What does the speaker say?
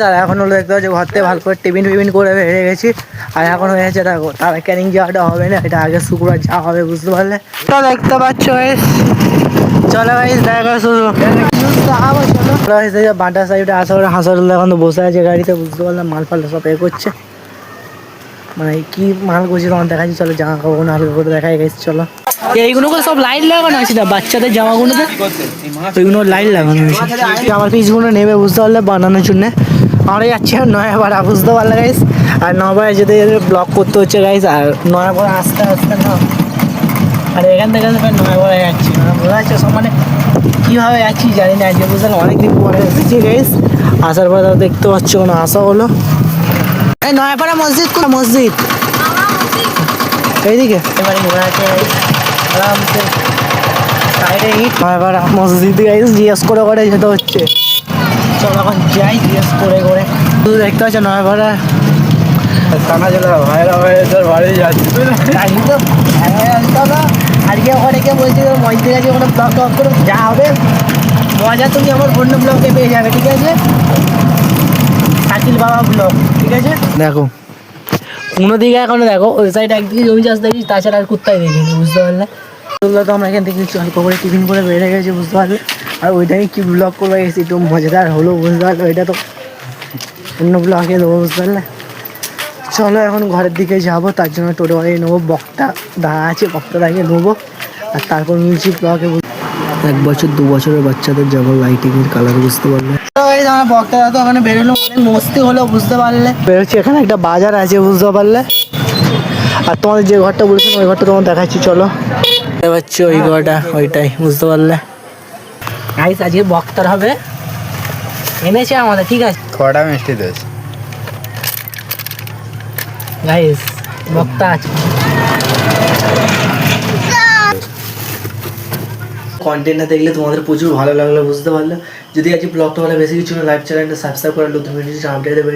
আর এখন হলো দেখতে পাচ্ছি ঘর থেকে ভালো করে টিফিন করে বেরিয়ে গেছি। আর এখন হয়ে গেছে দেখো তারা ক্যানিং যাওয়াটা হবে না, এটা আগে শুক্রবার যাওয়া হবে, বুঝতে পারলে তো দেখতে পাচ্ছ। চলো গাইস দেখা করে শুরু বাটা সাইডে আসা করে হাসারুল্লাহ এখন তো বসে আছে গাড়িতে, বুঝতে পারলাম মাল ফাল সব এ করছে, মানে কি মাল করছে তখন দেখাচ্ছি। চলো জামা কাপড় হালকা করে দেখাই গেছে। চলো এইগুলো সব লাইট লাগানো আছে না বাচ্চাদের জামাগুলোতে, ওইগুলো লাইট লাগানো আছে। আমার পিসগুলো নেবে বুঝতে পারলে বানানোর জন্য। আমরা যাচ্ছি আর নয়াপাড়া, বুঝতে পারলে গাইস। আর নয়াপাড়ায় যেতে যেতে ব্লক করতে হচ্ছে গাইস। আর নয়াপাড়া আস্তে আস্তে না, আর এখান থেকে নয়াপাড়ায় যাচ্ছি বোঝা যাচ্ছে সব, মানে কীভাবে যাচ্ছি জানি না, যে বুঝতে অনেকদিন পরে এসেছি গাইস। আসার পরে দেখতে পাচ্ছি কোনো আসা হলো। এই নয়াপাড়া মসজিদ কোন মসজিদ এইদিকে এবারে ঘোরা আছে আরামসে সাইডে ইট। নয়াপাড়া মসজিদ গাইস জিজ্ঞেস করে করে যেতে হচ্ছে। চল এখন যাই জিজ্ঞেস করে করে। তুই দেখতে পাচ্ছ নয়াপাড়া কানা জেলা ভাইরা ভাইদের বাড়ি যাচ্ছি তো আজকে ওখানে কে বলছি মসজিদ আছে ওখানে ব্লগ টক করে যা হবে মজা তুমি আমার অন্য ব্লগে পেয়ে যাবে, ঠিক আছে? শাকিল বাবা ব্লগ, ঠিক আছে? দেখো কোনো দিকে এখনো দেখো ওই সাইডে একদিকে জমি চাষ দেখি, তাছাড়া আর কোথায় দেখিনি, বুঝতে পারলে? তো আমরা এখান থেকে অল্প করে টিফিন করে বেড়ে গেছি, বুঝতে পারলে? আর ওইটাকে কি ব্লগ করবো গেছি একটু মজাদার হলো, বুঝতে পারলে? ওইটা তো অন্য ব্লগে দেবো, বুঝতে পারলে? চলো এখন ঘরের দিকে যাবো, তার জন্য টোটো গাড়ি নেবো, বক্তা দাঁড়া আছে, বক্তা দাঁড়িয়ে নেবো। আর তারপর মিউজিক ব্লগে 1 বছর 2 বছরের বাচ্চাদের যেমন লাইটিংয়ের কালার, বুঝতে পারলে? আমার বক্তারা তো ওখানে বেরোলো, অনেক মস্তি হলো, বুঝতে পারলে? বেরোচ্ছি এখানে একটা বাজার আছে, বুঝতে পারলে? আর তোমাদের যে ঘরটা বলছেন ওই ঘরটা তোমার দেখাচ্ছি, চলো পাচ্ছি ওই ঘরটা, ওইটাই, বুঝতে পারলে? গাইস আজকে বক্তার হবে এনেছে আমাদের, ঠিক আছে? কটা মিষ্টি দিয়েছে গাইস, বক্তা আছে। কন্টেন্টটা দেখলে তোমাদের প্রচুর ভালো লাগলো, বুঝতে পারলে? যদি আজকে ব্লগটা ভালো বেশি কিছু লাইভ চ্যানেলটা সাবস্ক্রাইব করে নতুন ভিডিও আপডেট দেবে।